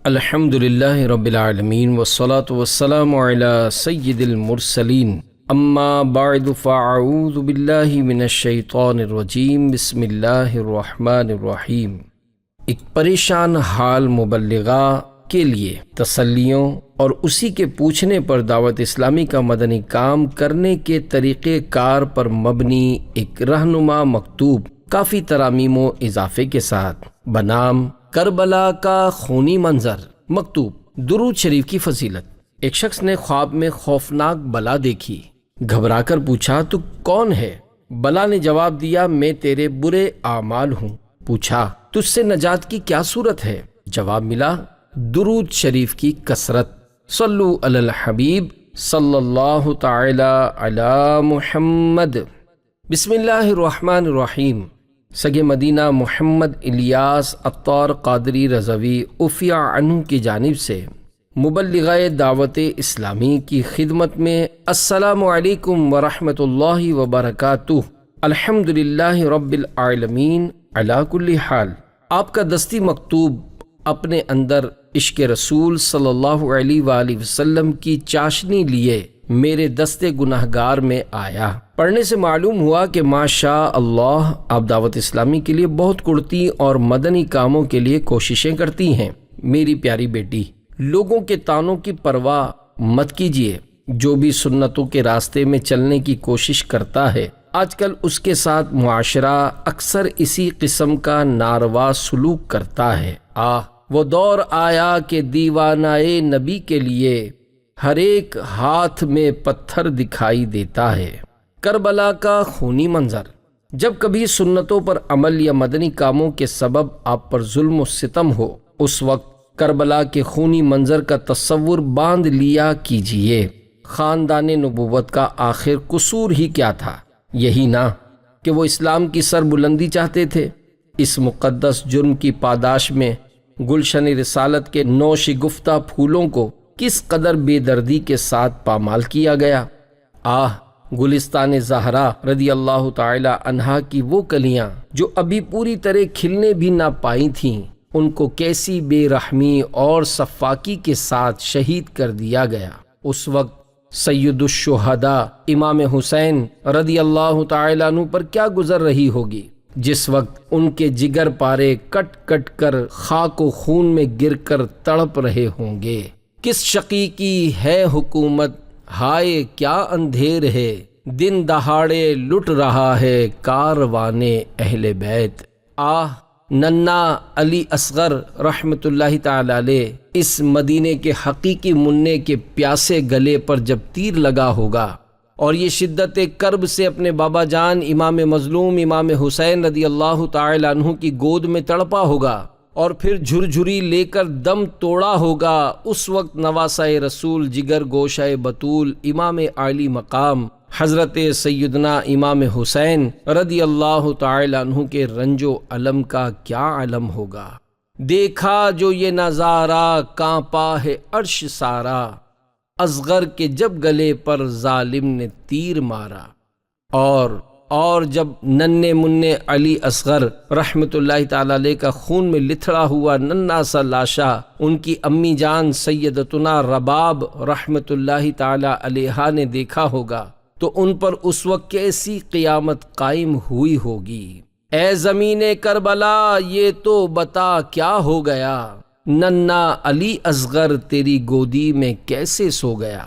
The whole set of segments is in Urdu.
الحمد للہ رب العالمین والصلاة والسلام علی سید المرسلین اما بعد فاعوذ باللہ من الشیطان الرجیم بسم اللہ الرحمن الرحیم۔ ایک پریشان حال مبلغہ کے لیے تسلیوں اور اسی کے پوچھنے پر دعوت اسلامی کا مدنی کام کرنے کے طریقہ کار پر مبنی ایک رہنما مکتوب کافی ترامیم و اضافے کے ساتھ بنام کربلا کا خونی منظر۔ مکتوب: درود شریف کی فضیلت۔ ایک شخص نے خواب میں خوفناک بلا دیکھی، گھبرا کر پوچھا تو کون ہے؟ بلا نے جواب دیا میں تیرے برے اعمال ہوں۔ پوچھا تجھ سے نجات کی کیا صورت ہے؟ جواب ملا درود شریف کی کثرت۔ صلو علی الحبیب صلی اللہ تعالی علی محمد۔ بسم اللہ الرحمن الرحیم۔ سگے مدینہ محمد الیاس عطار قادری رضوی عفیہ عنہ کی جانب سے مبلغہ دعوت اسلامی کی خدمت میں السلام علیکم ورحمۃ اللہ وبرکاتہ۔ الحمدللہ رب العالمین علی کل حال۔ آپ کا دستی مکتوب اپنے اندر عشق رسول صلی اللہ علیہ وآلہ وسلم کی چاشنی لیے میرے دستے گناہگار میں آیا۔ پڑھنے سے معلوم ہوا کہ ماشاء اللہ آپ دعوت اسلامی کے لیے بہت کرتی اور مدنی کاموں کے لیے کوششیں کرتی ہیں۔ میری پیاری بیٹی، لوگوں کے طعنوں کی پرواہ مت کیجیے۔ جو بھی سنتوں کے راستے میں چلنے کی کوشش کرتا ہے، آج کل اس کے ساتھ معاشرہ اکثر اسی قسم کا ناروا سلوک کرتا ہے۔ وہ دور آیا کہ دیوانائے نبی کے لیے ہر ایک ہاتھ میں پتھر دکھائی دیتا ہے۔ کربلا کا خونی منظر۔ جب کبھی سنتوں پر عمل یا مدنی کاموں کے سبب آپ پر ظلم و ستم ہو، اس وقت کربلا کے خونی منظر کا تصور باندھ لیا کیجئے۔ خاندان نبوت کا آخر قصور ہی کیا تھا؟ یہی نہ کہ وہ اسلام کی سر بلندی چاہتے تھے۔ اس مقدس جرم کی پاداش میں گلشن رسالت کے نوش گفتہ پھولوں کو کس قدر بے دردی کے ساتھ پامال کیا گیا۔ گلستان زہرا رضی اللہ تعالی عنہا کی وہ کلیاں جو ابھی پوری طرح کھلنے بھی نہ پائی تھیں، ان کو کیسی بے رحمی اور سفاکی کے ساتھ شہید کر دیا گیا۔ اس وقت سید الشہداء امام حسین رضی اللہ تعالی عنہ پر کیا گزر رہی ہوگی، جس وقت ان کے جگر پارے کٹ کٹ کر خاک و خون میں گر کر تڑپ رہے ہوں گے۔ کس شقی کی ہے حکومت، ہائے کیا اندھیر ہے، دن دہاڑے لٹ رہا ہے کاروان اہل بیت۔ ننا علی اصغر رحمت اللہ تعالی علیہ اس مدینے کے حقیقی منع کے پیاسے گلے پر جب تیر لگا ہوگا اور یہ شدت کرب سے اپنے بابا جان امام مظلوم امام حسین رضی اللہ تعالی عنہ کی گود میں تڑپا ہوگا اور پھر جھرجھری لے کر دم توڑا ہوگا، اس وقت نواسہ رسول جگر گوشہ بطول امام عالی مقام حضرت سیدنا امام حسین رضی اللہ تعالی عنہ کے رنج و الم کا کیا علم ہوگا۔ دیکھا جو یہ نظارہ کانپا ہے عرش سارا، اصغر کے جب گلے پر ظالم نے تیر مارا۔ اور جب ننے منع علی اصغر رحمت اللہ تعالی علیہ کا خون میں لتھڑا ہوا ننا سا لاشا ان کی امی جان سیدتنا رباب رحمت اللہ تعالی علیہا نے دیکھا ہوگا تو ان پر اس وقت کیسی قیامت قائم ہوئی ہوگی۔ اے زمین کربلا یہ تو بتا کیا ہو گیا، ننا علی اصغر تیری گودی میں کیسے سو گیا۔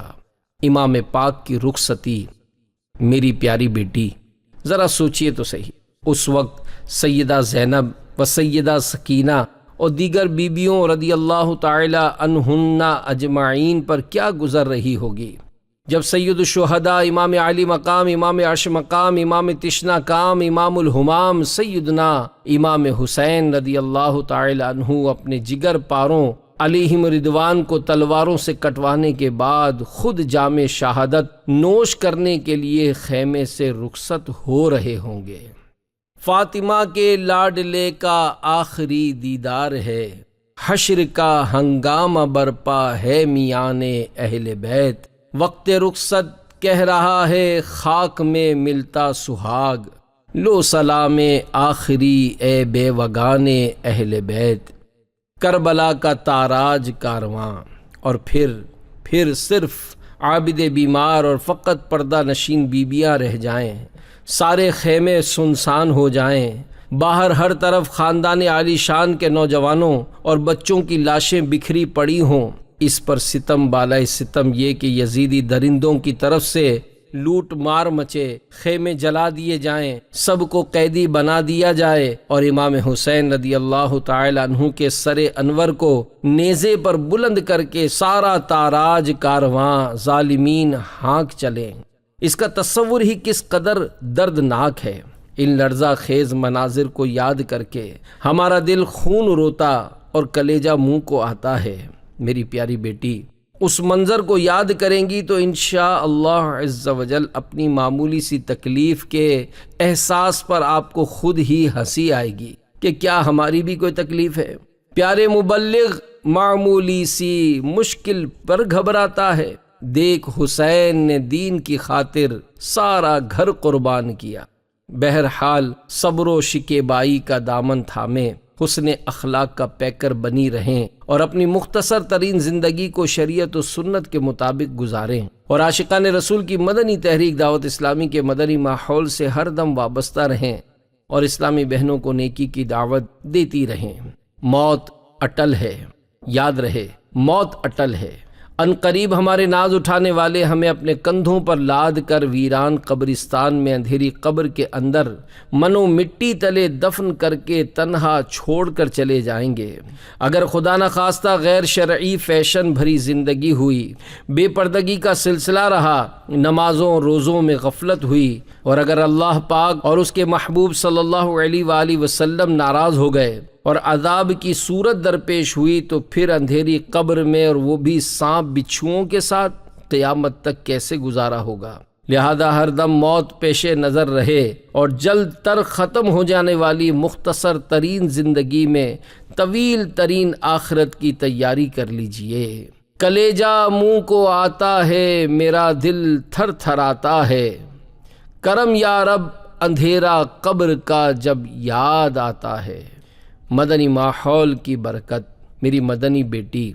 امام پاک کی رخصتی۔ میری پیاری بیٹی، ذرا سوچئے تو صحیح، اس وقت سیدہ زینب و سیدہ سکینہ اور دیگر بیبیوں رضی اللہ تعالی عنہن اجمعین پر کیا گزر رہی ہوگی جب سید الشہداء امام علی مقام امام عرش مقام امام تشنا کام امام الہمام سیدنا امام حسین رضی اللہ تعالی عنہ اپنے جگر پاروں علیہم رضوان کو تلواروں سے کٹوانے کے بعد خود جام شہادت نوش کرنے کے لیے خیمے سے رخصت ہو رہے ہوں گے۔ فاطمہ کے لاڈلے کا آخری دیدار ہے، حشر کا ہنگامہ برپا ہے میان اہل بیت، وقت رخصت کہہ رہا ہے خاک میں ملتا سہاگ، لو سلام آخری اے بے وگان اہل بیت۔ کربلا کا تاراج کارواں، اور پھر صرف عابد بیمار اور فقط پردہ نشین بیبیاں رہ جائیں، سارے خیمے سنسان ہو جائیں، باہر ہر طرف خاندان عالی شان کے نوجوانوں اور بچوں کی لاشیں بکھری پڑی ہوں۔ اس پر ستم بالائے ستم یہ کہ یزیدی درندوں کی طرف سے لوٹ مار مچے، خیمے جلا دیے جائیں، سب کو قیدی بنا دیا جائے، اور امام حسین رضی اللہ تعالی عنہ کے سر انور کو نیزے پر بلند کر کے سارا تاراج کارواں ظالمین ہانک چلیں۔ اس کا تصور ہی کس قدر دردناک ہے۔ ان لرزہ خیز مناظر کو یاد کر کے ہمارا دل خون روتا اور کلیجہ منہ کو آتا ہے۔ میری پیاری بیٹی، اس منظر کو یاد کریں گی تو انشاءاللہ عز و جل اپنی معمولی سی تکلیف کے احساس پر آپ کو خود ہی ہنسی آئے گی کہ کیا ہماری بھی کوئی تکلیف ہے۔ پیارے مبلغ معمولی سی مشکل پر گھبراتا ہے، دیکھ حسین نے دین کی خاطر سارا گھر قربان کیا۔ بہرحال صبر و شکیبائی کا دامن تھامے، حسن اخلاق کا پیکر بنی رہیں اور اپنی مختصر ترین زندگی کو شریعت و سنت کے مطابق گزاریں، اور عاشقان رسول کی مدنی تحریک دعوت اسلامی کے مدنی ماحول سے ہر دم وابستہ رہیں اور اسلامی بہنوں کو نیکی کی دعوت دیتی رہیں۔ موت اٹل ہے، یاد رہے موت اٹل ہے۔ ان قریب ہمارے ناز اٹھانے والے ہمیں اپنے کندھوں پر لاد کر ویران قبرستان میں اندھیری قبر کے اندر منو مٹی تلے دفن کر کے تنہا چھوڑ کر چلے جائیں گے۔ اگر خدا نخواستہ غیر شرعی فیشن بھری زندگی ہوئی، بے پردگی کا سلسلہ رہا، نمازوں روزوں میں غفلت ہوئی، اور اگر اللہ پاک اور اس کے محبوب صلی اللہ علیہ وآلہ وسلم ناراض ہو گئے اور عذاب کی صورت درپیش ہوئی، تو پھر اندھیری قبر میں، اور وہ بھی سانپ بچھوؤں کے ساتھ، قیامت تک کیسے گزارا ہوگا؟ لہذا ہر دم موت پیش نظر رہے اور جلد تر ختم ہو جانے والی مختصر ترین زندگی میں طویل ترین آخرت کی تیاری کر لیجئے۔ کلیجہ منہ کو آتا ہے، میرا دل تھر تھراتا ہے، کرم یا رب اندھیرا قبر کا جب یاد آتا ہے۔ مدنی ماحول کی برکت، میری مدنی بیٹی،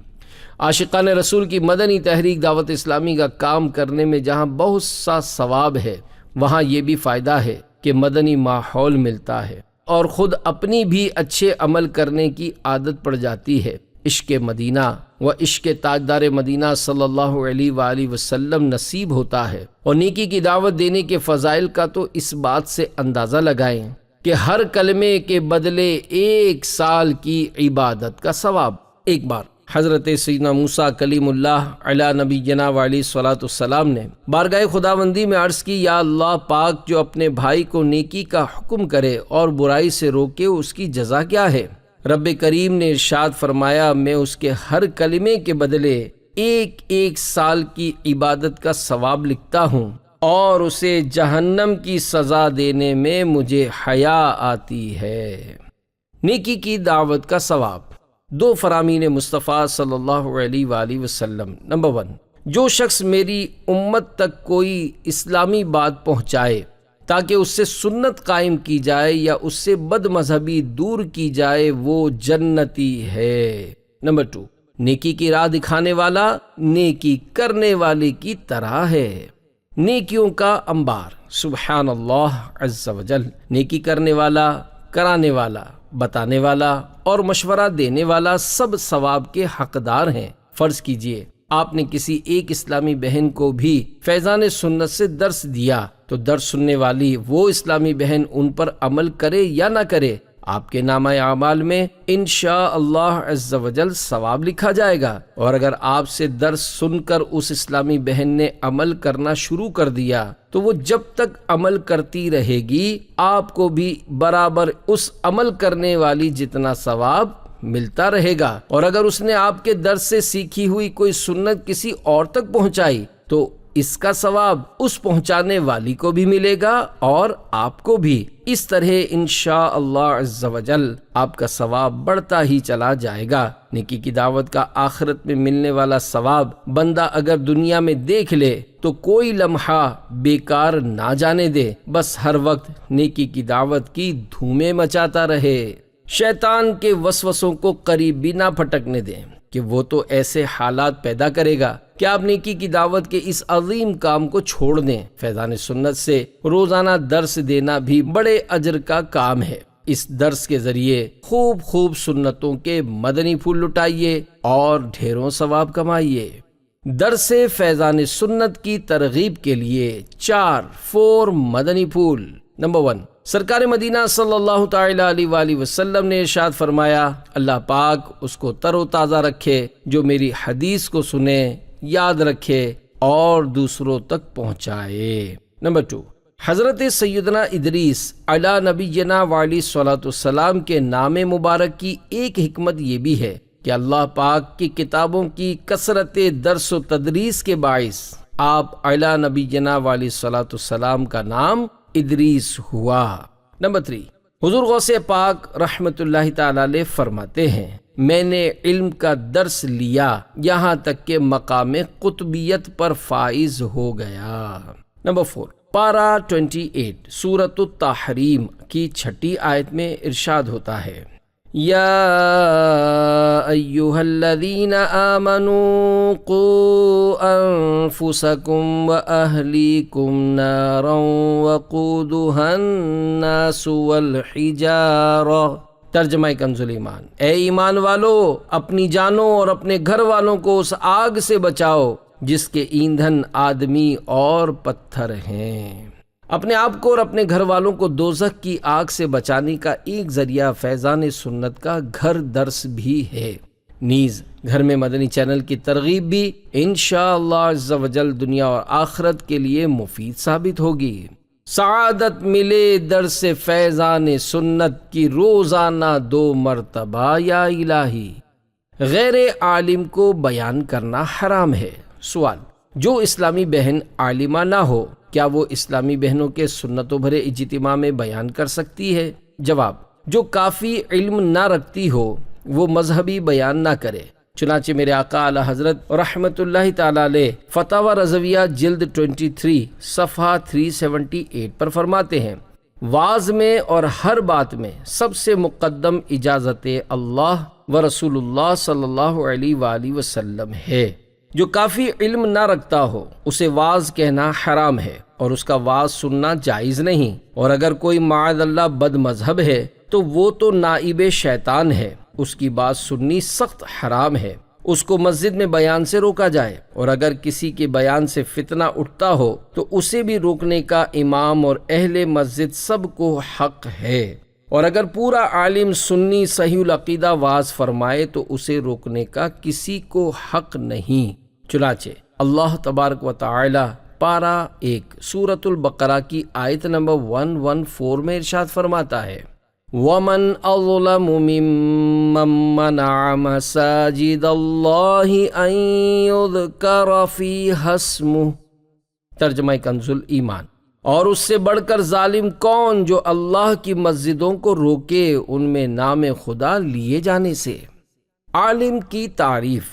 عاشقان رسول کی مدنی تحریک دعوت اسلامی کا کام کرنے میں جہاں بہت سا ثواب ہے، وہاں یہ بھی فائدہ ہے کہ مدنی ماحول ملتا ہے اور خود اپنی بھی اچھے عمل کرنے کی عادت پڑ جاتی ہے۔ عشق مدینہ و عشق تاجدار مدینہ صلی اللہ علیہ وآلہ وسلم نصیب ہوتا ہے، اور نیکی کی دعوت دینے کے فضائل کا تو اس بات سے اندازہ لگائیں کہ ہر کلمے کے بدلے 1 سال کی عبادت کا ثواب۔ ایک بار حضرت سیدنا موسیٰ کلیم اللہ علی نبینا وعلیہ الصلوۃ والسلام نے بارگاہ خداوندی میں عرض کی، یا اللہ پاک، جو اپنے بھائی کو نیکی کا حکم کرے اور برائی سے روکے، اس کی جزا کیا ہے؟ رب کریم نے ارشاد فرمایا، میں اس کے ہر کلمے کے بدلے 1 سال کی عبادت کا ثواب لکھتا ہوں، اور اسے جہنم کی سزا دینے میں مجھے حیا آتی ہے۔ نیکی کی دعوت کا ثواب۔ 2 فرامین مصطفیٰ صلی اللہ علیہ وآلہ وسلم۔ نمبر 1، جو شخص میری امت تک کوئی اسلامی بات پہنچائے تاکہ اس سے سنت قائم کی جائے یا اس سے بد مذہبی دور کی جائے، وہ جنتی ہے۔ نمبر 2، نیکی کی راہ دکھانے والا نیکی کرنے والے کی طرح ہے۔ نیکیوں کا انبار، سبحان اللہ عز و جل۔ نیکی کرنے والا، کرانے والا، بتانے والا اور مشورہ دینے والا سب ثواب کے حقدار ہیں۔ فرض کیجئے آپ نے کسی ایک اسلامی بہن کو بھی فیضان سنت سے درس دیا، تو درس سننے والی وہ اسلامی بہن ان پر عمل کرے یا نہ کرے، آپ کے نامہ اعمال میں انشاءاللہ عز و جل ثواب لکھا جائے گا۔ اور اگر آپ سے درس سن کر اس اسلامی بہن نے عمل کرنا شروع کر دیا، تو وہ جب تک عمل کرتی رہے گی، آپ کو بھی برابر اس عمل کرنے والی جتنا ثواب ملتا رہے گا۔ اور اگر اس نے آپ کے درس سے سیکھی ہوئی کوئی سنت کسی اور تک پہنچائی، تو اس کا ثواب اس پہنچانے والی کو بھی ملے گا اور آپ کو بھی۔ اس طرح انشاءاللہ عز و جل آپ کا ثواب بڑھتا ہی چلا جائے گا۔ نیکی کی دعوت کا آخرت میں ملنے والا ثواب بندہ اگر دنیا میں دیکھ لے تو کوئی لمحہ بیکار نہ جانے دے، بس ہر وقت نیکی کی دعوت کی دھومیں مچاتا رہے۔ شیطان کے وسوسوں کو قریب بھی نہ پھٹکنے دیں کہ وہ تو ایسے حالات پیدا کرے گا کہ آپ نیکی کی دعوت کے اس عظیم کام کو چھوڑ دیں۔ فیضان سنت سے روزانہ درس دینا بھی بڑے اجر کا کام ہے۔ اس درس کے ذریعے خوب سنتوں کے مدنی پھول لٹائیے اور ڈھیروں ثواب کمائیے۔ درس فیضان سنت کی ترغیب کے لیے 4 مدنی پھول۔ نمبر 1، سرکار مدینہ صلی اللہ تعالی علیہ وآلہ وسلم نے ارشاد فرمایا، اللہ پاک اس کو تر و تازہ رکھے جو میری حدیث کو سنے، یاد رکھے اور دوسروں تک پہنچائے۔ نمبر 2، حضرت سیدنا ادریس علی نبینا وعلیہ الصلوۃ والسلام کے نام مبارک کی ایک حکمت یہ بھی ہے کہ اللہ پاک کی کتابوں کی کثرت درس و تدریس کے باعث آپ علی نبینا وعلیہ الصلوۃ والسلام کا نام ادریس ہوا۔ نمبر 3، حضور غوث پاک رحمت اللہ تعالی علیہ فرماتے ہیں، میں نے علم کا درس لیا یہاں تک کہ مقام قطبیت پر فائز ہو گیا۔ نمبر 4، پارہ 28 سورۃ التحریم کی 6 آیت میں ارشاد ہوتا ہے، یا ایھا الذین آمنوا قوا انفسکم واہلیکم نارا وقودھا الناس والحجارہ۔ ترجمہ کنز ایمان، اے ایمان والو، اپنی جانوں اور اپنے گھر والوں کو اس آگ سے بچاؤ جس کے ایندھن آدمی اور پتھر ہیں۔ اپنے آپ کو اور اپنے گھر والوں کو دوزخ کی آگ سے بچانے کا ایک ذریعہ فیضان سنت کا گھر درس بھی ہے۔ نیز گھر میں مدنی چینل کی ترغیب بھی انشاءاللہ عز و جل دنیا اور آخرت کے لیے مفید ثابت ہوگی۔ سعادت ملے درس فیضان سنت کی روزانہ 2 مرتبہ یا الہی۔ غیر عالم کو بیان کرنا حرام ہے۔ سوال، جو اسلامی بہن عالمہ نہ ہو کیا وہ اسلامی بہنوں کے سنتوں بھرے اجتماع میں بیان کر سکتی ہے؟ جواب، جو کافی علم نہ رکھتی ہو وہ مذہبی بیان نہ کرے۔ چنانچہ میرے آقا اعلی حضرت رحمت اللہ تعالی علیہ فتاوی رضویہ جلد 23 صفحہ 378 پر فرماتے ہیں، واعظ میں اور ہر بات میں سب سے مقدم اجازت اللہ و رسول اللہ صلی اللہ علیہ وآلہ وسلم ہے۔ جو کافی علم نہ رکھتا ہو اسے واعظ کہنا حرام ہے اور اس کا واعظ سننا جائز نہیں، اور اگر کوئی معاذ اللہ بد مذہب ہے تو وہ تو نائب شیطان ہے، اس کی بات سننی سخت حرام ہے۔ اس کو مسجد میں بیان سے روکا جائے، اور اگر کسی کے بیان سے فتنہ اٹھتا ہو تو اسے بھی روکنے کا امام اور اہل مسجد سب کو حق ہے، اور اگر پورا عالم سنی صحیح العقیدہ واعظ فرمائے تو اسے روکنے کا کسی کو حق نہیں۔ چنانچہ اللہ تبارک و تعالی پارہ 1 سورۃ البقرہ کی آیت نمبر 114 میں ارشاد فرماتا ہے، وَمَنْ أَظْلَمُ مِمَّنْ مَنَعَ مَسَاجِدَ اللَّهِ أَنْ يُذْكَرَ فِيهَا اسْمُهُ۔ ترجمہ کنز ایمان، اور اس سے بڑھ کر ظالم کون جو اللہ کی مسجدوں کو روکے ان میں نام خدا لیے جانے سے۔ عالم کی تعریف۔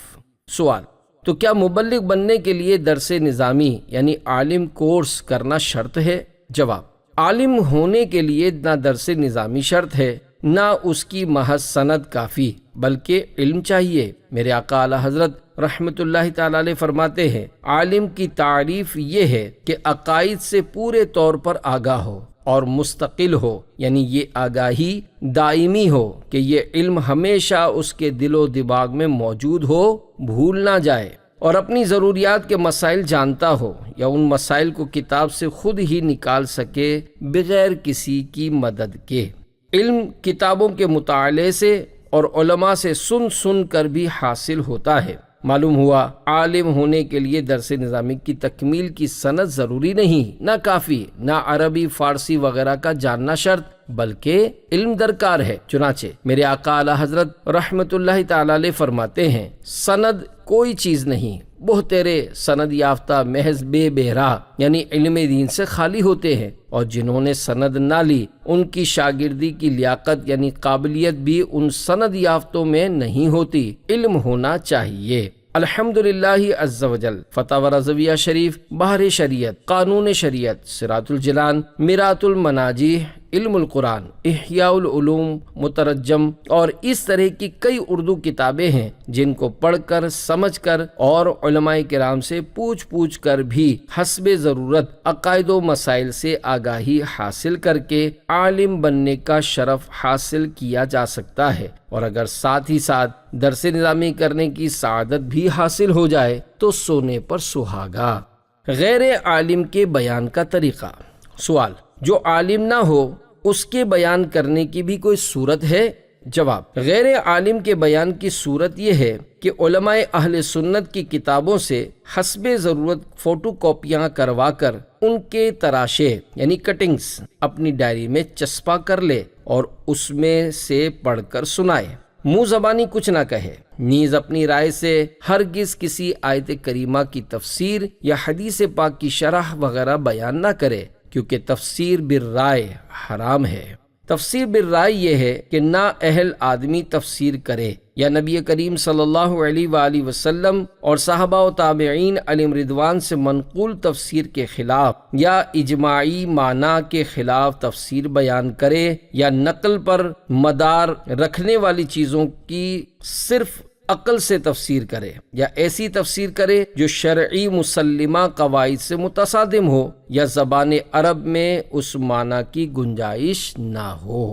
سوال، تو کیا مبلغ بننے کے لیے درس نظامی یعنی عالم کورس کرنا شرط ہے؟ جواب، عالم ہونے کے لیے نہ درس نظامی شرط ہے نہ اس کی محض سند کافی، بلکہ علم چاہیے۔ میرے آقا اعلی حضرت رحمت اللہ تعالی علیہ فرماتے ہیں، عالم کی تعریف یہ ہے کہ عقائد سے پورے طور پر آگاہ ہو اور مستقل ہو، یعنی یہ آگاہی دائمی ہو کہ یہ علم ہمیشہ اس کے دل و دماغ میں موجود ہو، بھول نہ جائے، اور اپنی ضروریات کے مسائل جانتا ہو یا ان مسائل کو کتاب سے خود ہی نکال سکے بغیر کسی کی مدد کے۔ علم کتابوں کے مطالعے سے اور علماء سے سن کر بھی حاصل ہوتا ہے۔ معلوم ہوا عالم ہونے کے لیے درس نظامی کی تکمیل کی سند ضروری نہیں، نہ کافی، نہ عربی فارسی وغیرہ کا جاننا شرط، بلکہ علم درکار ہے۔ چنانچہ میرے آقا اعلی حضرت رحمت اللہ تعالی علیہ فرماتے ہیں، سند کوئی چیز نہیں، بہترے سند یافتہ محض بے بہرا یعنی علم دین سے خالی ہوتے ہیں، اور جنہوں نے سند نہ لی ان کی شاگردی کی لیاقت یعنی قابلیت بھی ان سند یافتوں میں نہیں ہوتی۔ علم ہونا چاہیے۔ الحمدللہ عز و جل فتاوی رضویہ شریف، بحر شریعت، قانون شریعت، صراط الجنان، میرات المناجیح، علم القرآن، احیاء العلوم مترجم اور اس طرح کی کئی اردو کتابیں ہیں جن کو پڑھ کر، سمجھ کر اور علماء کرام سے پوچھ کر بھی حسب ضرورت عقائد و مسائل سے آگاہی حاصل کر کے عالم بننے کا شرف حاصل کیا جا سکتا ہے، اور اگر ساتھ ہی ساتھ درس نظامی کرنے کی سعادت بھی حاصل ہو جائے تو سونے پر سہاگا۔ غیر عالم کے بیان کا طریقہ۔ سوال: جو عالم نہ ہو اس کے بیان کرنے کی بھی کوئی صورت ہے؟ جواب: غیر عالم کے بیان کی صورت یہ ہے کہ علماء اہل سنت کی کتابوں سے حسب ضرورت فوٹو کاپیاں کروا کر ان کے تراشے یعنی کٹنگز اپنی ڈائری میں چسپاں کر لے اور اس میں سے پڑھ کر سنائے، منہ زبانی کچھ نہ کہے، نیز اپنی رائے سے ہرگز کسی آیت کریمہ کی تفسیر یا حدیث پاک کی شرح وغیرہ بیان نہ کرے، کیونکہ تفسیر بالرائے حرام ہے۔ تفسیر بالرائے یہ ہے کہ نا اہل آدمی تفسیر کرے یا نبی کریم صلی اللہ علیہ وآلہ وسلم اور صحابہ و تابعین علیہم رضوان سے منقول تفسیر کے خلاف یا اجماعی معنی کے خلاف تفسیر بیان کرے، یا نقل پر مدار رکھنے والی چیزوں کی صرف عقل سے تفسیر کرے، یا ایسی تفسیر کرے جو شرعی مسلمہ قواعد سے متصادم ہو یا زبان عرب میں اس معنی کی گنجائش نہ ہو،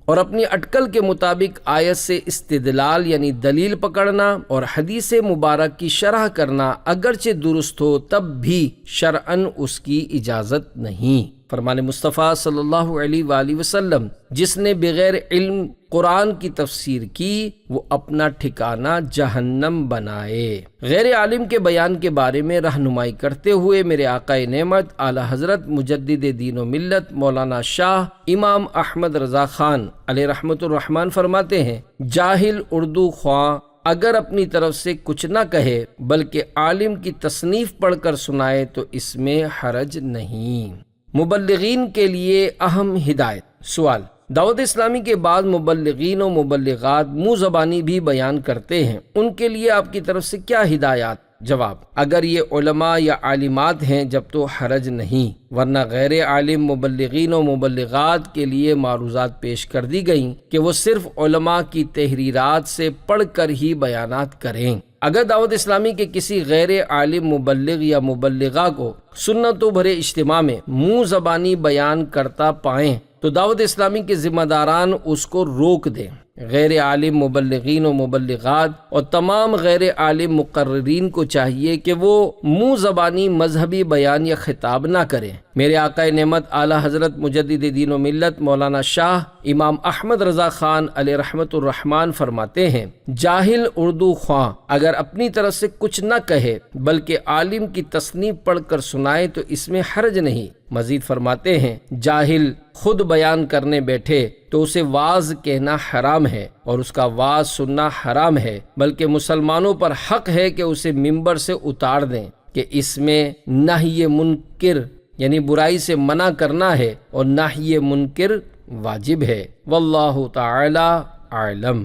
اور اپنی اٹکل کے مطابق آیت سے استدلال یعنی دلیل پکڑنا اور حدیث مبارک کی شرح کرنا اگرچہ درست ہو تب بھی شرعاً اس کی اجازت نہیں۔ فرمان مصطفیٰ صلی اللہ علیہ وآلہ وسلم: جس نے بغیر علم قرآن کی تفسیر کی وہ اپنا ٹھکانہ جہنم بنائے۔ غیر عالم کے بیان کے بارے میں رہنمائی کرتے ہوئے میرے آقا نعمت اعلی حضرت مجدد دین و ملت مولانا شاہ امام احمد رضا خان علیہ رحمت الرحمن فرماتے ہیں: جاہل اردو خواں اگر اپنی طرف سے کچھ نہ کہے بلکہ عالم کی تصنیف پڑھ کر سنائے تو اس میں حرج نہیں۔ مبلغین کے لیے اہم ہدایت۔ سوال: دعوت اسلامی کے بعد مبلغین و مبلغات منہ زبانی بھی بیان کرتے ہیں، ان کے لیے آپ کی طرف سے کیا ہدایات؟ جواب: اگر یہ علماء یا عالمات ہیں جب تو حرج نہیں، ورنہ غیر عالم مبلغین و مبلغات کے لیے معروضات پیش کر دی گئیں کہ وہ صرف علماء کی تحریرات سے پڑھ کر ہی بیانات کریں۔ اگر دعوت اسلامی کے کسی غیر عالم مبلغ یا مبلغہ کو سنتوں بھرے اجتماع میں منہ زبانی بیان کرتا پائیں تو دعوت اسلامی کے ذمہ داران اس کو روک دیں۔ غیر عالم مبلغین و مبلغات اور تمام غیر عالم مقررین کو چاہیے کہ وہ منہ زبانی مذہبی بیان یا خطاب نہ کریں۔ میرے آقا نعمت اعلی حضرت مجدد دین و ملت مولانا شاہ امام احمد رضا خان علیہ رحمت الرحمن فرماتے ہیں: جاہل اردو خواں اگر اپنی طرف سے کچھ نہ کہے بلکہ عالم کی تصنیف پڑھ کر سنائے تو اس میں حرج نہیں۔ مزید فرماتے ہیں: جاہل خود بیان کرنے بیٹھے تو اسے واعظ کہنا حرام ہے اور اس کا واعظ سننا حرام ہے، بلکہ مسلمانوں پر حق ہے کہ اسے ممبر سے اتار دیں، کہ اس میں نہی منکر یعنی برائی سے منع کرنا ہے اور نہی منکر واجب ہے۔ واللہ تعالی اعلم۔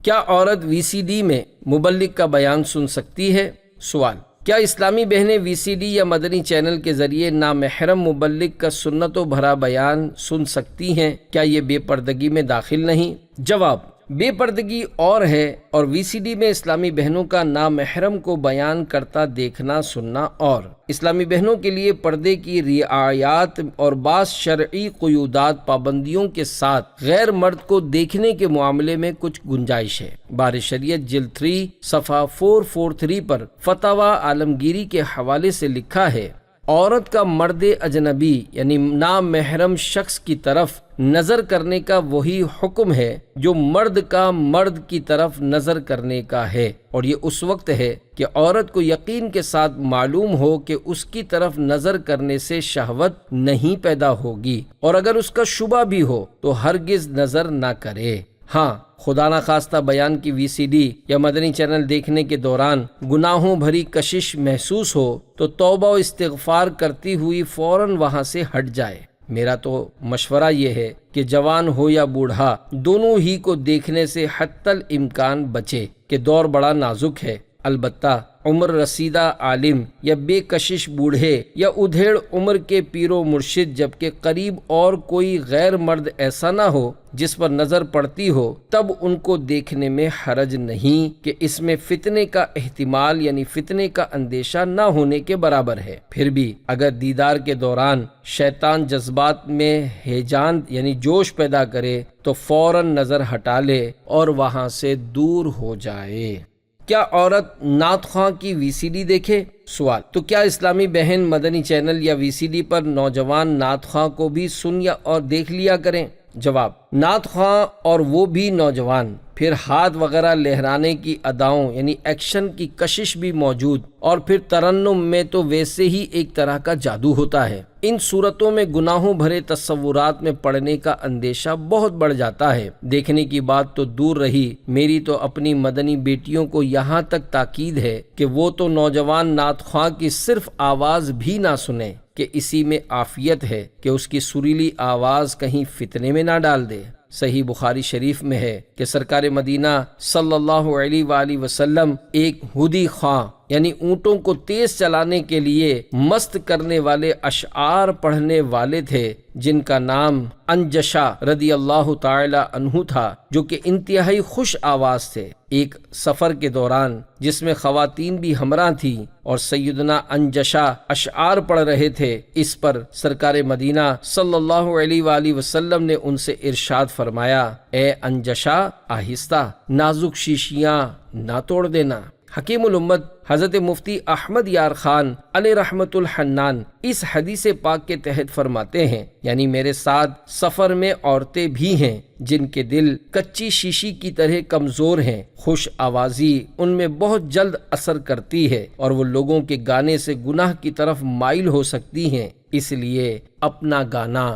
کیا عورت وی سی ڈی میں مبلغ کا بیان سن سکتی ہے؟ سوال: کیا اسلامی بہنیں وی سی ڈی یا مدنی چینل کے ذریعے نامحرم مبلغ کا سنتوں بھرا بیان سن سکتی ہیں؟ کیا یہ بے پردگی میں داخل نہیں؟ جواب: بے پردگی اور ہے اور وی سی ڈی میں اسلامی بہنوں کا نامحرم کو بیان کرتا دیکھنا سننا اور۔ اسلامی بہنوں کے لیے پردے کی رعایات اور بعض شرعی قیودات پابندیوں کے ساتھ غیر مرد کو دیکھنے کے معاملے میں کچھ گنجائش ہے۔ بار شریعت جلد 3 صفحہ 443 پر فتاوی عالمگیری کے حوالے سے لکھا ہے: عورت کا مرد اجنبی یعنی نامحرم شخص کی طرف نظر کرنے کا وہی حکم ہے جو مرد کا مرد کی طرف نظر کرنے کا ہے، اور یہ اس وقت ہے کہ عورت کو یقین کے ساتھ معلوم ہو کہ اس کی طرف نظر کرنے سے شہوت نہیں پیدا ہوگی، اور اگر اس کا شبہ بھی ہو تو ہرگز نظر نہ کرے۔ ہاں، خدا نخواستہ بیان کی وی سی ڈی یا مدنی چینل دیکھنے کے دوران گناہوں بھری کشش محسوس ہو تو توبہ و استغفار کرتی ہوئی فوراً وہاں سے ہٹ جائے۔ میرا تو مشورہ یہ ہے کہ جوان ہو یا بوڑھا دونوں ہی کو دیکھنے سے حتی الامکان بچے کہ دور بڑا نازک ہے۔ البتہ عمر رسیدہ عالم یا بے کشش بوڑھے یا ادھیڑ عمر کے پیر و مرشد، جبکہ قریب اور کوئی غیر مرد ایسا نہ ہو جس پر نظر پڑتی ہو، تب ان کو دیکھنے میں حرج نہیں کہ اس میں فتنے کا احتمال یعنی فتنے کا اندیشہ نہ ہونے کے برابر ہے۔ پھر بھی اگر دیدار کے دوران شیطان جذبات میں ہیجان یعنی جوش پیدا کرے تو فوراً نظر ہٹا لے اور وہاں سے دور ہو جائے۔ کیا عورت نعت خواں کی وی سی ڈی دیکھے؟ سوال: تو کیا اسلامی بہن مدنی چینل یا وی سی ڈی پر نوجوان نعت خواں کو بھی سن یا اور دیکھ لیا کریں؟ جواب: نعت خواں اور وہ بھی نوجوان، پھر ہاتھ وغیرہ لہرانے کی اداؤں یعنی ایکشن کی کشش بھی موجود، اور پھر ترنم میں تو ویسے ہی ایک طرح کا جادو ہوتا ہے۔ ان صورتوں میں گناہوں بھرے تصورات میں پڑنے کا اندیشہ بہت بڑھ جاتا ہے۔ دیکھنے کی بات تو دور رہی، میری تو اپنی مدنی بیٹیوں کو یہاں تک تاکید ہے کہ وہ تو نوجوان نعت خواں کی صرف آواز بھی نہ سنیں کہ اسی میں عافیت ہے کہ اس کی سریلی آواز کہیں فتنے میں نہ ڈال دے۔ صحیح بخاری شریف میں ہے کہ سرکار مدینہ صلی اللہ علیہ وآلہ وسلم ایک ہودی خواں یعنی اونٹوں کو تیز چلانے کے لیے مست کرنے والے اشعار پڑھنے والے تھے، جن کا نام انجشا رضی اللہ تعالی عنہ تھا، جو کہ انتہائی خوش آواز تھے۔ ایک سفر کے دوران جس میں خواتین بھی ہمراہ تھیں اور سیدنا انجشا اشعار پڑھ رہے تھے، اس پر سرکار مدینہ صلی اللہ علیہ وآلہ وسلم نے ان سے ارشاد فرمایا: اے انجشا، آہستہ، نازک شیشیاں نہ توڑ دینا۔ حکیم الامت حضرت مفتی احمد یار خان علیہ رحمت الحنان اس حدیث پاک کے تحت فرماتے ہیں، یعنی میرے ساتھ سفر میں عورتیں بھی ہیں جن کے دل کچی شیشی کی طرح کمزور ہیں، خوش آوازی ان میں بہت جلد اثر کرتی ہے اور وہ لوگوں کے گانے سے گناہ کی طرف مائل ہو سکتی ہیں، اس لیے اپنا گانا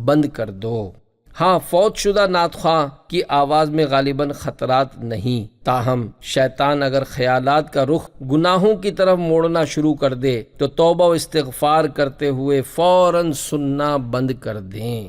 بند کر دو۔ ہاں، فوت شدہ نعت خواں کی آواز میں غالباً خطرات نہیں، تاہم شیطان اگر خیالات کا رخ گناہوں کی طرف موڑنا شروع کر دے تو توبہ و استغفار کرتے ہوئے فوراً سننا بند کر دیں۔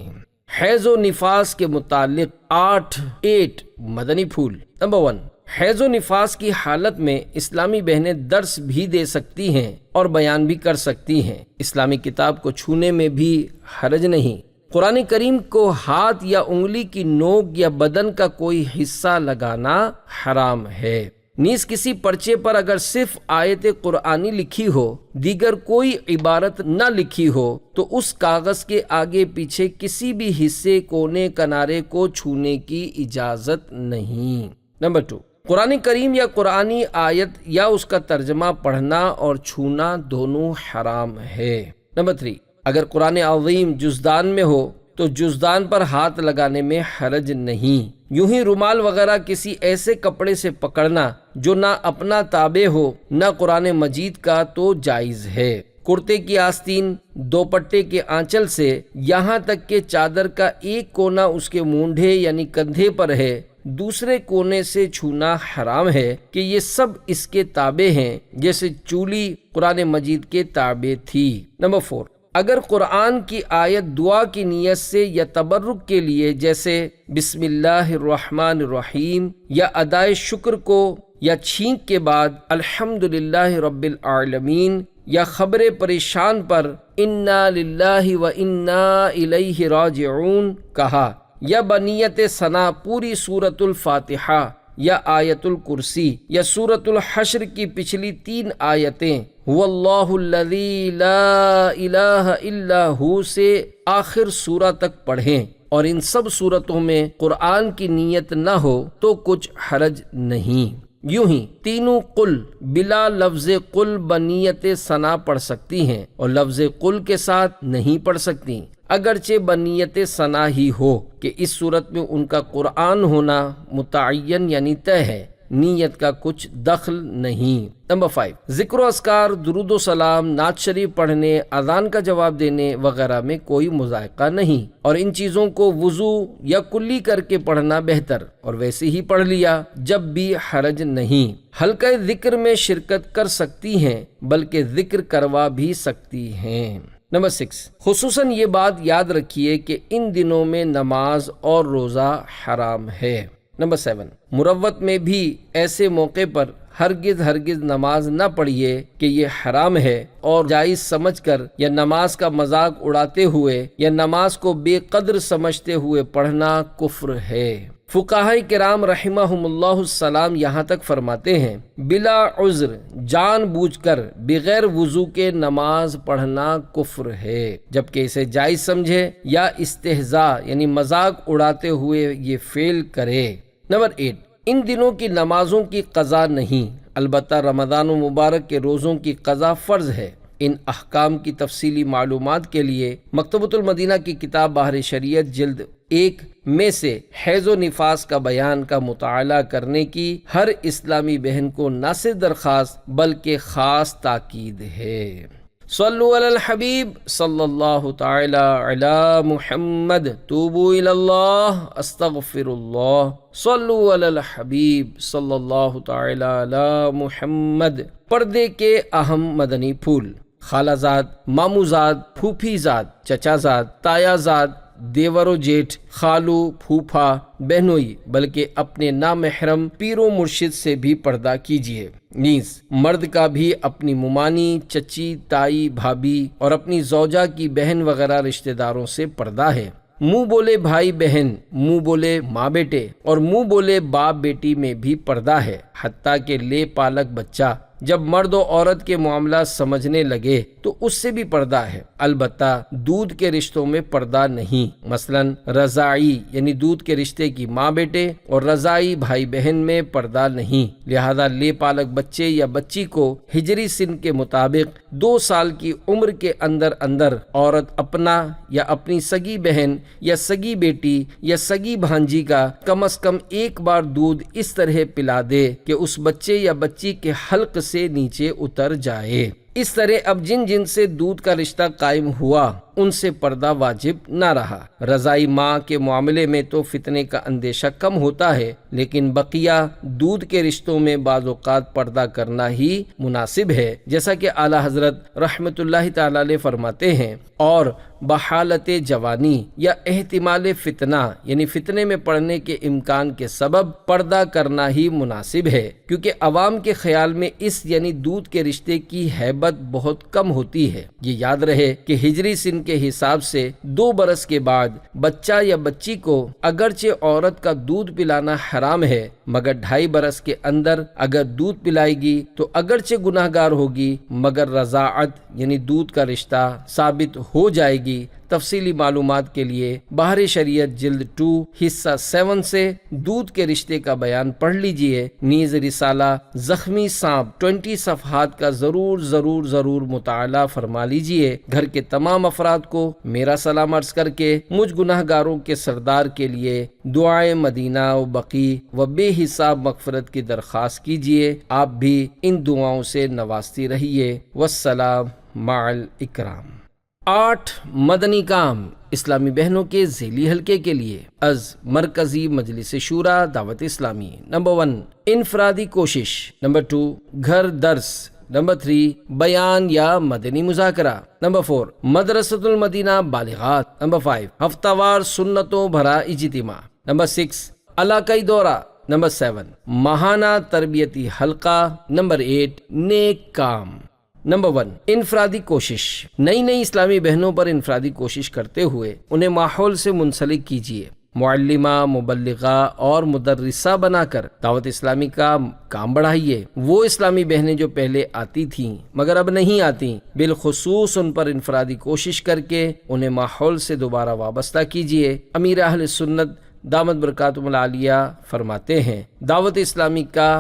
حیض و نفاس کے متعلق 8 مدنی پھول۔ نمبر 1، حیض و نفاس کی حالت میں اسلامی بہنیں درس بھی دے سکتی ہیں اور بیان بھی کر سکتی ہیں۔ اسلامی کتاب کو چھونے میں بھی حرج نہیں۔ قرآن کریم کو ہاتھ یا انگلی کی نوک یا بدن کا کوئی حصہ لگانا حرام ہے۔ نیز کسی پرچے پر اگر صرف آیت قرآنی لکھی ہو، دیگر کوئی عبارت نہ لکھی ہو، تو اس کاغذ کے آگے پیچھے کسی بھی حصے، کونے، کنارے کو چھونے کی اجازت نہیں۔ نمبر 2، قرآن کریم یا قرآنی آیت یا اس کا ترجمہ پڑھنا اور چھونا دونوں حرام ہے۔ نمبر 3، اگر قرآن عظیم جزدان میں ہو تو جزدان پر ہاتھ لگانے میں حرج نہیں۔ یوں ہی رومال وغیرہ کسی ایسے کپڑے سے پکڑنا جو نہ اپنا تابع ہو نہ قرآن مجید کا تو جائز ہے۔ کرتے کی آستین، دوپٹے کے آنچل سے یہاں تک کہ چادر کا ایک کونا اس کے مونڈھے یعنی کندھے پر ہے، دوسرے کونے سے چھونا حرام ہے کہ یہ سب اس کے تابع ہیں، جیسے چولی قرآن مجید کے تابع تھی۔ نمبر 4، اگر قرآن کی آیت دعا کی نیت سے یا تبرک کے لیے جیسے بسم اللہ الرحمن الرحیم یا ادائے شکر کو یا چھینک کے بعد الحمدللہ رب العالمین یا خبر پریشان پر انا للہ و انا الیہ راجعون کہا، یا بنیت ثنا پوری سورۃ الفاتحہ یا آیت الکرسی یا سورۃ الحشر کی پچھلی 3 آیتیں هو اللہ الذی لا الہ الا ہو سے آخر سورہ تک پڑھیں، اور ان سب صورتوں میں قرآن کی نیت نہ ہو تو کچھ حرج نہیں۔ یوں ہی تینوں قل بلا لفظ قل بنیت ثنا پڑھ سکتی ہیں اور لفظ قل کے ساتھ نہیں پڑھ سکتی، اگرچہ بنیت ثنا ہی ہو کہ اس صورت میں ان کا قرآن ہونا متعین یعنی طے ہے، نیت کا کچھ دخل نہیں۔ نمبر 5، ذکر و اذکار، درود و سلام، نعت شریف پڑھنے، اذان کا جواب دینے وغیرہ میں کوئی مذائقہ نہیں، اور ان چیزوں کو وضو یا کلی کر کے پڑھنا بہتر، اور ویسے ہی پڑھ لیا جب بھی حرج نہیں۔ حلقہ ذکر میں شرکت کر سکتی ہیں بلکہ ذکر کروا بھی سکتی ہیں۔ نمبر 6، خصوصاً یہ بات یاد رکھیے کہ ان دنوں میں نماز اور روزہ حرام ہے۔ نمبر 7، مروت میں بھی ایسے موقع پر ہرگز نماز نہ پڑھیے کہ یہ حرام ہے اور جائز سمجھ کر یا نماز کا مذاق اڑاتے ہوئے یا نماز کو بے قدر سمجھتے ہوئے پڑھنا کفر ہے۔ فقہاء کرام رحمہم اللہ السلام یہاں تک فرماتے ہیں بلا عذر جان بوجھ کر بغیر وضو کے نماز پڑھنا کفر ہے، جبکہ اسے جائز سمجھے یا استہزاء یعنی مذاق اڑاتے ہوئے یہ فعل کرے۔ نمبر 8، ان دنوں کی نمازوں کی قضا نہیں، البتہ رمضان المبارک کے روزوں کی قضا فرض ہے۔ ان احکام کی تفصیلی معلومات کے لیے مکتبۃ المدینہ کی کتاب بحر شریعت جلد 1 میں سے حیض و نفاس کا بیان کا مطالعہ کرنے کی ہر اسلامی بہن کو نہ صرف درخواست بلکہ خاص تاکید ہے۔ صلو علی الحبیب صلی اللہ تعالی علی محمد، توبوا الی اللہ، استغفر اللہ۔ صلو علی الحبیب صلی اللہ تعالی علی محمد۔ پردے کے اہم مدنی پھول: خالہ زاد، ماموں زاد، پھوپھی زاد، چچا زاد، تایا زاد، دیور و جیٹھ، خالو، پھوپھا، بہنوئی، بلکہ اپنے نامحرم پیر و مرشد سے بھی پردہ کیجیے۔ نیز مرد کا بھی اپنی ممانی، چچی، تائی، بھابھی اور اپنی زوجہ کی بہن وغیرہ رشتہ داروں سے پردہ ہے۔ منہ بولے بھائی بہن، منہ بولے ماں بیٹے اور منہ بولے باپ بیٹی میں بھی پردہ ہے، حتیٰ کہ لے پالک بچہ جب مرد و عورت کے معاملات سمجھنے لگے تو اس سے بھی پردہ ہے، البتہ دودھ کے رشتوں میں پردہ نہیں، مثلا رضاعی یعنی دودھ کے رشتے کی ماں بیٹے اور رضاعی بھائی بہن میں پردہ نہیں۔ لہذا لے پالک بچے یا بچی کو ہجری سن کے مطابق 2 سال کی عمر کے اندر عورت اپنا یا اپنی سگی بہن یا سگی بیٹی یا سگی بھانجی کا کم از کم 1 بار دودھ اس طرح پلا دے کہ اس بچے یا بچی کے حلق سے نیچے اتر جائے۔ اس طرح اب جن سے دودھ کا رشتہ قائم ہوا ان سے پردہ واجب نہ رہا۔ رضاعی ماں کے معاملے میں تو فتنے کا اندیشہ کم ہوتا ہے، لیکن بقیہ دودھ کے رشتوں میں بعض اوقات پردہ کرنا ہی مناسب ہے، جیسا کہ اعلیٰ حضرت رحمت اللہ تعالی علیہ فرماتے ہیں، اور بحالت جوانی یا احتمال فتنہ یعنی فتنے میں پڑنے کے امکان کے سبب پردہ کرنا ہی مناسب ہے، کیونکہ عوام کے خیال میں اس یعنی دودھ کے رشتے کی ہیبت بہت کم ہوتی ہے۔ یہ یاد رہے کہ ہجری سن کے حساب سے 2 برس کے بعد بچہ یا بچی کو اگرچہ عورت کا دودھ پلانا حرام ہے، مگر 2.5 برس کے اندر اگر دودھ پلائے گی تو اگرچہ گناہگار ہوگی مگر رضاعت یعنی دودھ کا رشتہ ثابت ہو جائے گی۔ تفصیلی معلومات کے لیے بحر شریعت جلد 2 حصہ 7 سے دودھ کے رشتے کا بیان پڑھ لیجئے۔ نیز رسالہ زخمی سانپ 20 صفحات کا ضرور مطالعہ فرما لیجئے۔ گھر کے تمام افراد کو میرا سلام عرض کر کے مجھ گناہ گاروں کے سردار کے لیے دعائے مدینہ و بقی و بے حساب مغفرت کی درخواست کیجئے۔ آپ بھی ان دعاؤں سے نوازتی رہیے۔ والسلام مع الاکرام۔ 8 مدنی کام اسلامی بہنوں کے ذیلی حلقے کے لیے از مرکزی مجلس شورا دعوت اسلامی۔ نمبر 1 انفرادی کوشش، نمبر 2 گھر درس، نمبر 3 بیان یا مدنی مذاکرہ، نمبر 4 مدرسۃ المدینہ بالغات، نمبر 5 ہفتہ وار سنتوں بھرا اجتماع، نمبر 6 علاقائی دورہ، نمبر 7 ماہانہ تربیتی حلقہ، نمبر 8 نیک کام۔ نمبر 1 انفرادی کوشش۔ نئی اسلامی بہنوں پر انفرادی کوشش کرتے ہوئے انہیں ماحول سے منسلک کیجیے، معلمہ، مبلغہ اور مدرسہ بنا کر دعوت اسلامی کا کام بڑھائیے۔ وہ اسلامی بہنیں جو پہلے آتی تھیں مگر اب نہیں آتی، بالخصوص ان پر انفرادی کوشش کر کے انہیں ماحول سے دوبارہ وابستہ کیجیے۔ امیر اہل سنت دامت برکاتہم العالیہ فرماتے ہیں دعوت اسلامی کا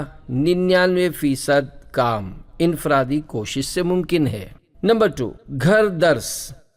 99% کام انفرادی کوشش سے ممکن ہے۔ نمبر 2 گھر درس۔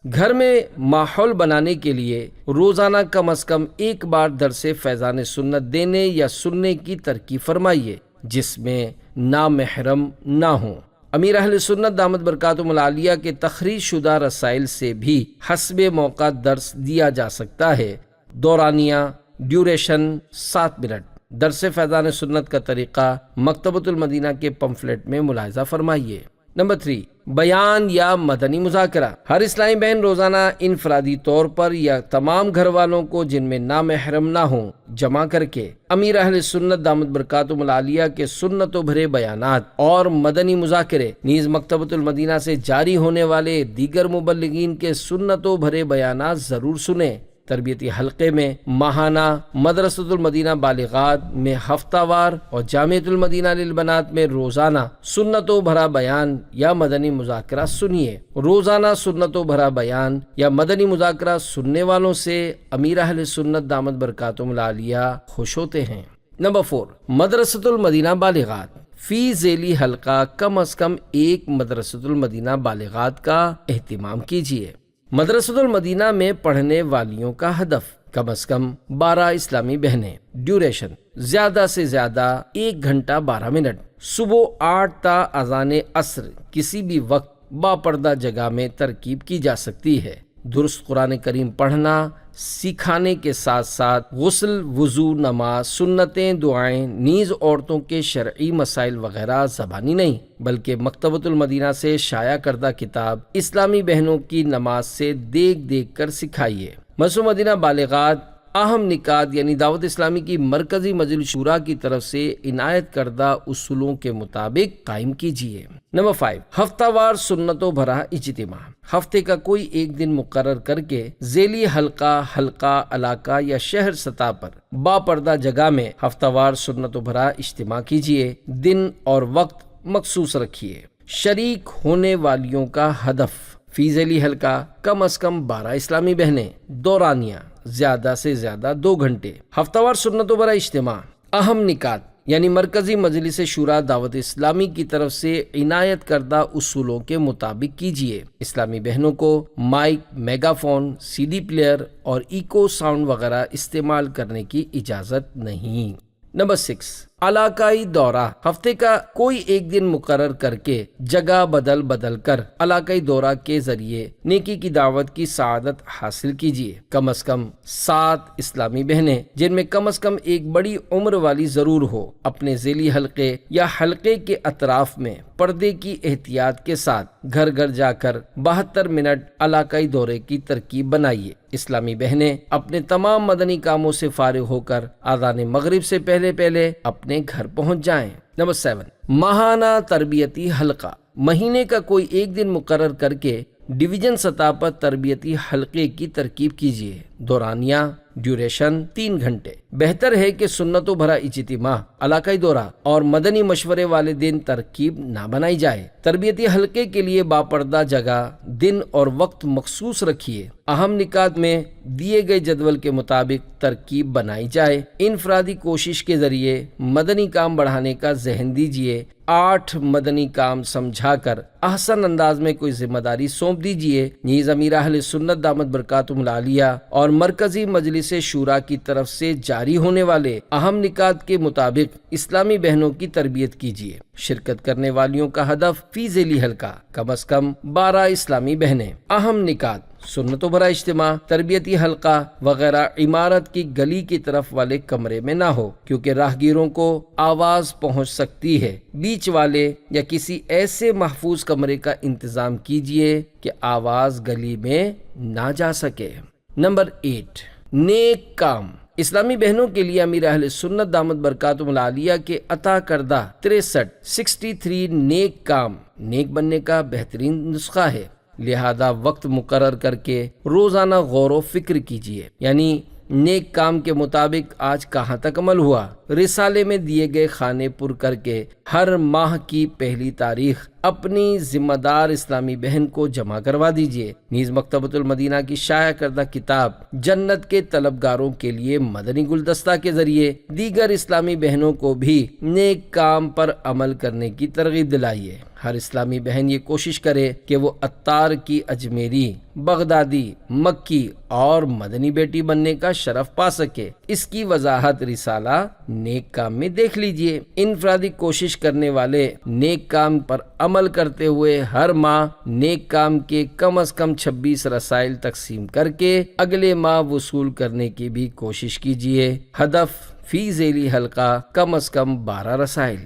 گھر میں ماحول بنانے کے لیے روزانہ کم از کم 1 بار درس فیضان سنت دینے یا سننے کی ترغیب فرمائیے جس میں نامحرم نہ ہوں۔ امیر اہل سنت دامت برکاتہم العالیہ کے تخریج شدہ رسائل سے بھی حسب موقع درس دیا جا سکتا ہے۔ دورانیہ ڈیوریشن 7 منٹ۔ درس فیضان سنت کا طریقہ مکتبۃ المدینہ کے پمفلٹ میں ملاحظہ فرمائیے۔ نمبر 3 بیان یا مدنی مذاکرہ۔ ہر اسلامی بہن روزانہ انفرادی طور پر یا تمام گھر والوں کو جن میں نامحرم نہ ہوں جمع کر کے امیر اہل سنت دامت برکاتہم العالیہ کے سنتوں بھرے بیانات اور مدنی مذاکرے، نیز مکتبۃ المدینہ سے جاری ہونے والے دیگر مبلغین کے سنتوں بھرے بیانات ضرور سنیں۔ تربیتی حلقے میں ماہانہ، مدرسۃ المدینہ بالغات میں ہفتہ وار اور جامعۃ المدینہ للبنات میں روزانہ سنتوں بھرا بیان یا مدنی مذاکرہ سنیے۔ روزانہ سنتوں بھرا بیان یا مدنی مذاکرہ سننے والوں سے امیر اہل سنت دامت برکاتہم العالیہ خوش ہوتے ہیں۔ نمبر 4، مدرسۃ المدینہ بالغات۔ فی ذیلی حلقہ کم از کم ایک مدرسۃ المدینہ بالغات کا اہتمام کیجیے۔ مدرسۃ المدینہ میں پڑھنے والیوں کا ہدف کم از کم 12 اسلامی بہنیں۔ ڈیوریشن زیادہ سے زیادہ 1 گھنٹہ 12 منٹ۔ صبح 8 تا اذان عصر کسی بھی وقت باپردہ جگہ میں ترکیب کی جا سکتی ہے۔ درست قرآن کریم پڑھنا سکھانے کے ساتھ ساتھ غسل، وضو، نماز، سنتیں، دعائیں، نیز عورتوں کے شرعی مسائل وغیرہ زبانی نہیں بلکہ مکتبۃ المدینہ سے شائع کردہ کتاب اسلامی بہنوں کی نماز سے دیکھ کر سکھائیے۔ مسجد مدینہ بالغات اہم نکات یعنی دعوت اسلامی کی مرکزی مجلس شورا کی طرف سے عنایت کردہ اصولوں کے مطابق قائم کیجیے۔ نمبر 5، ہفتہ وار سنتوں بھرا اجتماع۔ ہفتے کا کوئی ایک دن مقرر کر کے ذیلی حلقہ، علاقہ یا شہر سطح پر باپردہ جگہ میں ہفتہ وار سنتوں بھرا اجتماع کیجیے۔ دن اور وقت مخصوص رکھیے۔ شریک ہونے والیوں کا ہدف فی ذیلی حلقہ کم از کم 12 اسلامی بہنیں۔ دورانیہ زیادہ سے زیادہ 2 گھنٹے۔ ہفتہ وار سنتوں بھرا اجتماع اہم نکات یعنی مرکزی مجلس شورا دعوت اسلامی کی طرف سے عنایت کردہ اصولوں کے مطابق کیجیے۔ اسلامی بہنوں کو mic, mega phone, CD player اور ایکو ساؤنڈ وغیرہ استعمال کرنے کی اجازت نہیں۔ نمبر 6، علاقائی دورہ۔ ہفتے کا کوئی ایک دن مقرر کر کے جگہ بدل کر علاقائی دورہ کے ذریعے نیکی کی دعوت کی سعادت حاصل کیجیے۔ کم از کم 7 اسلامی بہنیں جن میں کم از کم ایک بڑی عمر والی ضرور ہو اپنے ذیلی حلقے یا حلقے کے اطراف میں پردے کی احتیاط کے ساتھ گھر جا کر 72 منٹ علاقائی دورے کی ترکیب بنائیے۔ اسلامی بہنیں اپنے تمام مدنی کاموں سے فارغ ہو کر اذان مغرب سے پہلے اپنے گھر پہنچ جائیں۔ نمبر 7، ماہانہ تربیتی حلقہ۔ مہینے کا کوئی ایک دن مقرر کر کے ڈویژن سطح پر تربیتی حلقے کی ترکیب کیجیے۔ دورانیہ ڈیوریشن 3 گھنٹے۔ بہتر ہے کہ سنتوں بھرا اجتماع، علاقائی دورہ اور مدنی مشورے والے دن ترکیب نہ بنائی جائے۔ تربیتی حلقے کے لیے باپردہ جگہ، دن اور وقت مخصوص رکھیے۔ اہم نکات میں دیے گئے جدول کے مطابق ترکیب بنائی جائے۔ انفرادی کوشش کے ذریعے مدنی کام بڑھانے کا ذہن دیجیے۔ 8 مدنی کام سمجھا کر احسن انداز میں کوئی ذمہ داری سونپ دیجیے۔ نیز امیر اہل سنت دامت برکاتہم العالیہ اور مرکزی مجلس شورا کی طرف سے جاری ہونے والے اہم نکات کے مطابق اسلامی بہنوں کی تربیت کیجیے۔ شرکت کرنے والیوں کا ہدف فی ذیلی حلقہ کم از کم 12 اسلامی بہنیں۔ اہم نکات سنتوں بھرا اجتماع، تربیتی حلقہ وغیرہ عمارت کی گلی کی طرف والے کمرے میں نہ ہو کیونکہ راہگیروں کو آواز پہنچ سکتی ہے۔ بیچ والے یا کسی ایسے محفوظ کمرے کا انتظام کیجیے کہ آواز گلی میں نہ جا سکے۔ نمبر 8، نیک کام۔ اسلامی بہنوں کے لیے امیر اہل سنت دامت برکاتہم العالیہ کے عطا کردہ 63 نیک کام نیک بننے کا بہترین نسخہ ہے۔ لہذا وقت مقرر کر کے روزانہ غور و فکر کیجیے، یعنی نیک کام کے مطابق آج کہاں تک عمل ہوا۔ رسالے میں دیے گئے خانے پر کر کے ہر ماہ کی پہلی تاریخ اپنی ذمہ دار اسلامی بہن کو جمع کروا دیجیے۔ نیز مکتبۃ المدینہ کی شائع کردہ کتاب جنت کے طلبگاروں کے لیے مدنی گلدستہ کے ذریعے دیگر اسلامی بہنوں کو بھی نیک کام پر عمل کرنے کی ترغیب دلائیے۔ ہر اسلامی بہن یہ کوشش کرے کہ وہ عطار کی اجمیری، بغدادی، مکی اور مدنی بیٹی بننے کا شرف پا سکے۔ اس کی وضاحت رسالہ نیک کام میں دیکھ لیجئے۔ انفرادی کوشش کرنے والے نیک کام پر عمل کرتے ہوئے ہر ماہ نیک کام کے کم از کم 26 رسائل تقسیم کر کے اگلے ماہ وصول کرنے کی بھی کوشش کیجئے۔ ہدف فی ذیلی حلقہ کم از کم 12 رسائل۔